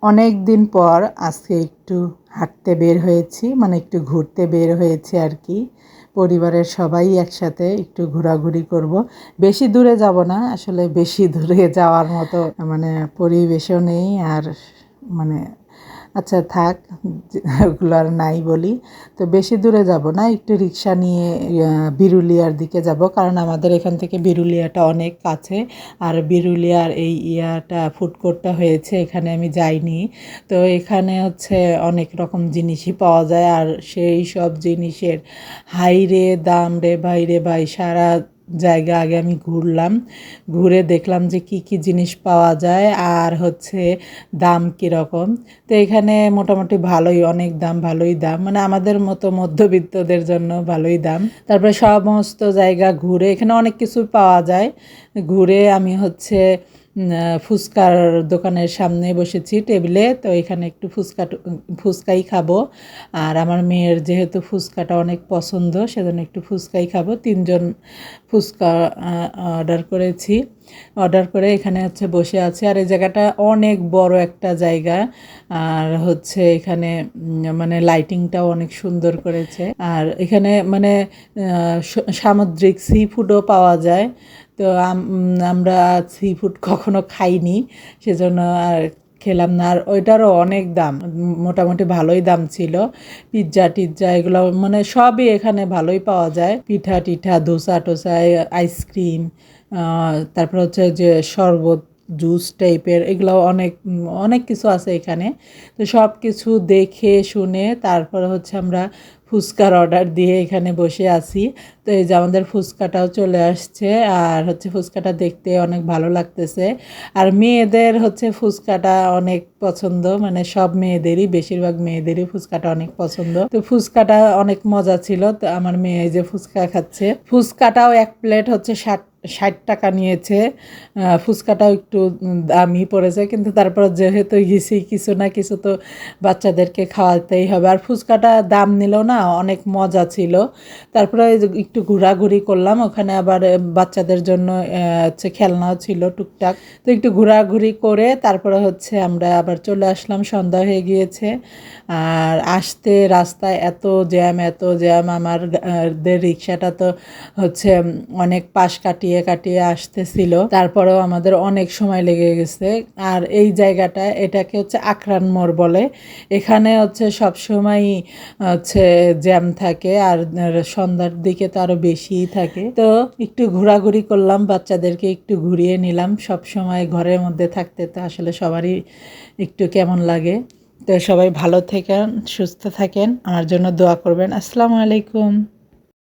অনেক দিন পর আজকে একটু হাঁটতে বের হয়েছি, মানে একটু ঘুরতে বের হয়েছি আর কি। পরিবারের সবাই একসাথে একটু ঘোরাঘুরি করব। বেশি দূরে যাব না, আসলে বেশি দূরে যাওয়ার মতো মানে পরিবেশও নেই আর মানে আচ্ছা থাক, ওগুলো আর নাই বলি। তো বেশি দূরে যাব না, একটু রিক্সা নিয়ে বিরুলিয়ার দিকে যাব, কারণ আমাদের এখান থেকে বিরুলিয়াটা অনেক কাছে। আর বিরুলিয়ার এই ফুড কোর্টটা হয়েছে, এখানে আমি যাইনি। তো এখানে হচ্ছে অনেক রকম জিনিসই পাওয়া যায়, আর সেই সব জিনিসের হাই রে দাম রে ভাই রে ভাই। সারা জায়গা আগে আমি ঘুরলাম, ঘুরে দেখলাম যে কি কি জিনিস পাওয়া যায় আর হচ্ছে দাম কীরকম। তো এখানে মোটামুটি ভালোই, অনেক দাম, ভালোই দাম, মানে আমাদের মতো মধ্যবিত্তদের জন্য ভালোই দাম। তারপরে সমস্ত জায়গা ঘুরে এখানে অনেক কিছু পাওয়া যায়। ঘুরে আমি হচ্ছে ফুচকার দোকানের সামনে বসেছি টেবিলে। তো এখানে একটু ফুচকাই খাবো। আর আমার মেয়ের যেহেতু ফুচকাটা অনেক পছন্দ, সেজন্য একটু ফুচকাই খাবো। 3জন ফুচকা অর্ডার করেছি। অর্ডার করে এখানে হচ্ছে বসে আছে। আর এই জায়গাটা অনেক বড় একটা জায়গা, আর হচ্ছে এখানে মানে লাইটিংটাও অনেক সুন্দর করেছে। আর এখানে মানে সামুদ্রিক সি ফুডও পাওয়া যায়। তো আমরা সি ফুড কখনো খাইনি, সেজন্য আর খেলাম না। আর ওইটারও অনেক দাম, মোটামুটি ভালোই দাম ছিল। পিৎজা টিজ্জা এগুলো মানে সবই এখানে ভালোই পাওয়া যায়, পিঠা টিঠা, ধোসা টোসা, আইসক্রিম, তারপর হচ্ছে যে শরবত, জুস টাইপের, এগুলো অনেক অনেক কিছু আছে এখানে। তো সব কিছু দেখে শুনে তারপরে হচ্ছে আমরা ফুচকার অর্ডার দিয়ে এখানে বসে আছি। তো এই যে আমাদের ফুচকাটাও চলে আসছে, আর হচ্ছে ফুচকাটা দেখতে অনেক ভালো লাগতেছে। আর মেয়েদের হচ্ছে ফুচকাটা অনেক পছন্দ, মানে সব মেয়েদেরই, বেশিরভাগ মেয়েদেরই ফুচকাটা অনেক পছন্দ। তো ফুচকাটা অনেক মজা ছিল। তো আমার মেয়ে এই যে ফুচকা খাচ্ছে, ফুচকাটাও এক প্লেট হচ্ছে 60 টাকা নিয়েছে। ফুচকাটাও একটু দামই পড়েছে, কিন্তু তারপর যেহেতু গেছি কিছু না কিছু তো বাচ্চাদেরকে খাওয়াতেই হবে। আর ফুচকাটা দাম নিল না, অনেক মজা ছিল। তারপরে একটু ঘোরাঘুরি করলাম ওখানে, আবার বাচ্চাদের জন্য হচ্ছে খেলনাও ছিল টুকটাক। তো একটু ঘোরাঘুরি করে তারপরে হচ্ছে আমরা আবার চলে আসলাম, সন্ধ্যা হয়ে গিয়েছে। আর আসতে রাস্তায় এত জ্যাম, এত জ্যাম। আমাদের রিক্সাটা তো হচ্ছে অনেক পাশ কাটিয়ে কাটিয়ে আসতেছিল, তারপরেও আমাদের অনেক সময় লেগে গেছে। আর এই জায়গাটা, এটাকে হচ্ছে আখরান মোড় বলে। এখানে হচ্ছে সব সময় হচ্ছে জ্যাম থাকে, আর সন্ধ্যার দিকে তো আরো বেশিই থাকে। তো একটু ঘোরাঘুরি করলাম, বাচ্চাদেরকে একটু ঘুরিয়ে নিলাম। সব সময় ঘরের মধ্যে থাকতে তো আসলে সবারই একটু কেমন লাগে। তো সবাই ভালো থাকেন, সুস্থ থাকেন, আমার জন্য দোয়া করবেন। আসসালামু আলাইকুম।